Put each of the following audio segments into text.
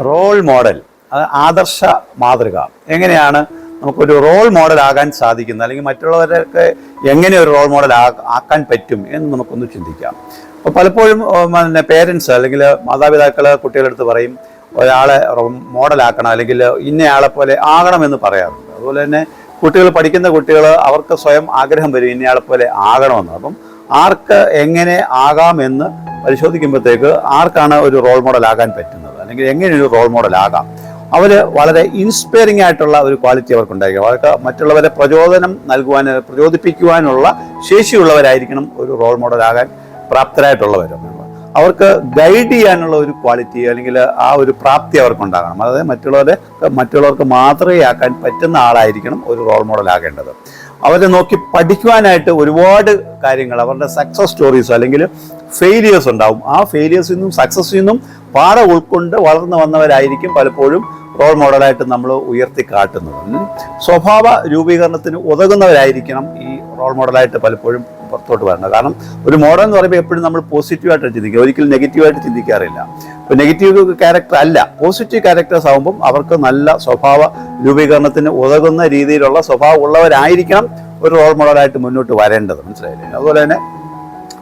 Role model, ആദർശ മാതൃക, എങ്ങനെയാണ് നമുക്കൊരു റോൾ മോഡൽ ആകാൻ സാധിക്കുന്നത്, അല്ലെങ്കിൽ മറ്റുള്ളവരൊക്കെ എങ്ങനെ ഒരു റോൾ മോഡൽ ആക്കാൻ പറ്റും എന്ന് നമുക്കൊന്ന് ചിന്തിക്കാം. അപ്പോൾ പലപ്പോഴും പേരൻസ് അല്ലെങ്കിൽ മാതാപിതാക്കൾ കുട്ടികളെടുത്ത് പറയും ഒരാളെ മോഡലാക്കണം അല്ലെങ്കിൽ ഇന്നയാളെ പോലെ ആകണമെന്ന് പറയാറുണ്ട്. അതുപോലെ തന്നെ കുട്ടികൾ, പഠിക്കുന്ന കുട്ടികൾ, അവർക്ക് സ്വയം ആഗ്രഹം വരും ഇന്നയാളെ പോലെ ആകണമെന്ന്. അപ്പം ആർക്ക് എങ്ങനെ ആകാമെന്ന് പരിശോധിക്കുമ്പോഴത്തേക്ക് ആർക്കാണ് ഒരു റോൾ മോഡൽ ആകാൻ പറ്റുന്നത്, അല്ലെങ്കിൽ എങ്ങനെ ഒരു റോൾ മോഡൽ ആകാം, അവർ വളരെ ഇൻസ്പയറിംഗ് ആയിട്ടുള്ള ഒരു ക്വാളിറ്റി അവർക്കുണ്ടായിരിക്കും. അവർക്ക് മറ്റുള്ളവരെ പ്രചോദിപ്പിക്കുവാനുള്ള ശേഷിയുള്ളവരായിരിക്കണം ഒരു റോൾ മോഡലാകാൻ പ്രാപ്തരായിട്ടുള്ളവർ. അവർക്ക് ഗൈഡ് ചെയ്യാനുള്ള ഒരു ക്വാളിറ്റി അല്ലെങ്കിൽ ആ ഒരു പ്രാപ്തി അവർക്കുണ്ടാകണം. അതായത് മറ്റുള്ളവർക്ക് മാതൃകയാക്കാൻ പറ്റുന്ന ആളായിരിക്കണം ഒരു റോൾ മോഡലാകേണ്ടത്. അവരെ നോക്കി പഠിക്കുവാനായിട്ട് ഒരുപാട് കാര്യങ്ങൾ, അവരുടെ സക്സസ് സ്റ്റോറീസ് അല്ലെങ്കിൽ ഫെയിലിയേഴ്സ് ഉണ്ടാവും. ആ ഫെയിലിയേഴ്സിൽ നിന്നും സക്സസ്സിൽ നിന്നും പാഠം ഉൾക്കൊണ്ട് വളർന്നു വന്നവരായിരിക്കും പലപ്പോഴും റോൾ മോഡലായിട്ട് നമ്മൾ ഉയർത്തി കാട്ടുന്നത്. സ്വഭാവ രൂപീകരണത്തിന് ഉതകുന്നവരായിരിക്കണം ഈ റോൾ മോഡലായിട്ട് പലപ്പോഴും പുറത്തോട്ട് വരണം. കാരണം ഒരു മോഡൽ എന്ന് പറയുമ്പോൾ എപ്പോഴും നമ്മൾ പോസിറ്റീവായിട്ട് ചിന്തിക്കുക, ഒരിക്കലും നെഗറ്റീവായിട്ട് ചിന്തിക്കാറില്ല. ഇപ്പോൾ നെഗറ്റീവ് ക്യാരക്ടർ അല്ല, പോസിറ്റീവ് ക്യാരക്ടേഴ്സ് ആകുമ്പം അവർക്ക് നല്ല സ്വഭാവ രൂപീകരണത്തിന് ഉതകുന്ന രീതിയിലുള്ള സ്വഭാവം ഉള്ളവരായിരിക്കണം ഒരു റോൾ മോഡലായിട്ട് മുന്നോട്ട് വരേണ്ടത്. മനസ്സിലായില്ലേ? അതുപോലെ തന്നെ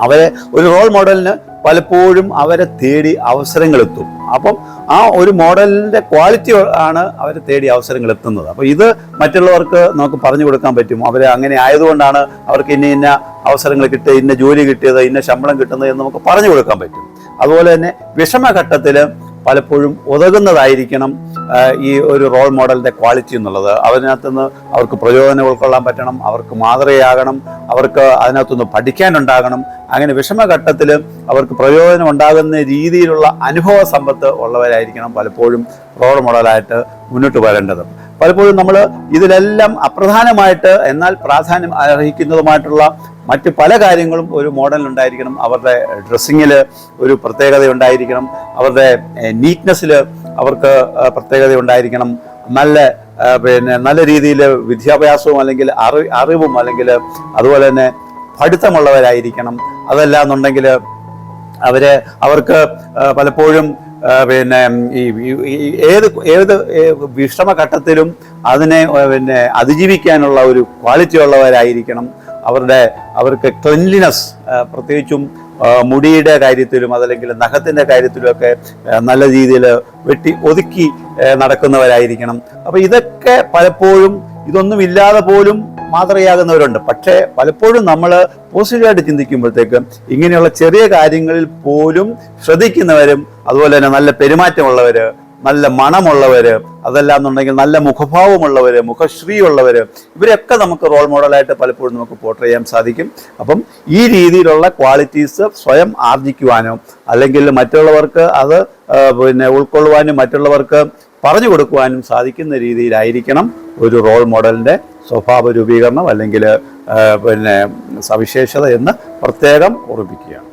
അവരെ ഒരു റോൾ മോഡലിന് പലപ്പോഴും അവരെ തേടി അവസരങ്ങൾ എത്തും. അപ്പം ആ ഒരു മോഡലിൻ്റെ ക്വാളിറ്റി ആണ് അവരെ തേടി അവസരങ്ങൾ എത്തുന്നത്. അപ്പോൾ ഇത് മറ്റുള്ളവർക്ക് നമുക്ക് പറഞ്ഞു കൊടുക്കാൻ പറ്റും. അവർ അങ്ങനെ ആയതുകൊണ്ടാണ് അവർക്ക് ഇന്ന അവസരങ്ങൾ കിട്ടുക, ഇന്ന ജോലി കിട്ടിയത്, ഇന്ന ശമ്പളം കിട്ടുന്നത് എന്ന് നമുക്ക് പറഞ്ഞു കൊടുക്കാൻ പറ്റും. അതുപോലെ തന്നെ വിഷമഘട്ടത്തിൽ പലപ്പോഴും ഉതകുന്നതായിരിക്കണം ഈ ഒരു റോൾ മോഡലിൻ്റെ ക്വാളിറ്റി എന്നുള്ളത്. അതിനകത്തുനിന്ന് അവർക്ക് പ്രചോദനം ഉൾക്കൊള്ളാൻ പറ്റണം, അവർക്ക് മാതൃകയാകണം, അവർക്ക് അതിനകത്തുനിന്ന് പഠിക്കാനുണ്ടാകണം. അങ്ങനെ വിഷമഘട്ടത്തിൽ അവർക്ക് പ്രയോജനം ഉണ്ടാകുന്ന രീതിയിലുള്ള അനുഭവ സമ്പത്ത് ഉള്ളവരായിരിക്കണം പലപ്പോഴും റോൾ മോഡലായിട്ട് മുന്നോട്ട് വരേണ്ടത്. പലപ്പോഴും നമ്മൾ ഇതിലെല്ലാം അപ്രധാനമായിട്ട് എന്നാൽ പ്രാധാന്യം അർഹിക്കുന്നതുമായിട്ടുള്ള മറ്റ് പല കാര്യങ്ങളും ഒരു മോഡലിനുണ്ടായിരിക്കണം. അവരുടെ ഡ്രസ്സിങ്ങിൽ ഒരു പ്രത്യേകത ഉണ്ടായിരിക്കണം, അവരുടെ നീറ്റ്നെസ്സിൽ അവർക്ക് പ്രത്യേകത ഉണ്ടായിരിക്കണം, നല്ല രീതിയിൽ വിദ്യാഭ്യാസവും അല്ലെങ്കിൽ അറിവും അല്ലെങ്കിൽ അതുപോലെ തന്നെ പഠിത്തമുള്ളവരായിരിക്കണം. അതല്ല എന്നുണ്ടെങ്കിൽ അവർക്ക് പലപ്പോഴും ഈ ഏത് വിഷമഘട്ടത്തിലും അതിനെ അതിജീവിക്കാനുള്ള ഒരു ക്വാളിറ്റി ഉള്ളവരായിരിക്കണം. അവർക്ക് ക്ലെൻലിനെസ്, പ്രത്യേകിച്ചും മുടിയുടെ കാര്യത്തിലും അതല്ലെങ്കിൽ നഖത്തിൻ്റെ കാര്യത്തിലുമൊക്കെ നല്ല രീതിയിൽ വെട്ടി ഒതുക്കി നടക്കുന്നവരായിരിക്കണം. അപ്പോൾ ഇതൊക്കെ പലപ്പോഴും ഇതൊന്നുമില്ലാതെ പോലും മാതൃകയാകുന്നവരുണ്ട്. പക്ഷേ പലപ്പോഴും നമ്മൾ പോസിറ്റീവായിട്ട് ചിന്തിക്കുമ്പോഴത്തേക്ക് ഇങ്ങനെയുള്ള ചെറിയ കാര്യങ്ങളിൽ പോലും ശ്രദ്ധിക്കുന്നവരും അതുപോലെ തന്നെ നല്ല പെരുമാറ്റമുള്ളവർ, നല്ല മണമുള്ളവർ, അതല്ല എന്നുണ്ടെങ്കിൽ നല്ല മുഖഭാവമുള്ളവർ, മുഖശ്രീയുള്ളവർ, ഇവരൊക്കെ നമുക്ക് റോൾ മോഡലായിട്ട് പലപ്പോഴും നമുക്ക് പോർട്രേ ചെയ്യാൻ സാധിക്കും. അപ്പം ഈ രീതിയിലുള്ള ക്വാളിറ്റീസ് സ്വയം ആർജിക്കുവാനോ അല്ലെങ്കിൽ മറ്റുള്ളവർക്ക് അത് ഉൾക്കൊള്ളുവാനും മറ്റുള്ളവർക്ക് പറഞ്ഞു കൊടുക്കുവാനും സാധിക്കുന്ന രീതിയിലായിരിക്കണം ഒരു റോൾ മോഡലിൻ്റെ സ്വഭാവ രൂപീകരണം അല്ലെങ്കിൽ സവിശേഷത എന്ന് പ്രത്യേകം ഓർമ്മിപ്പിക്കുകയാണ്.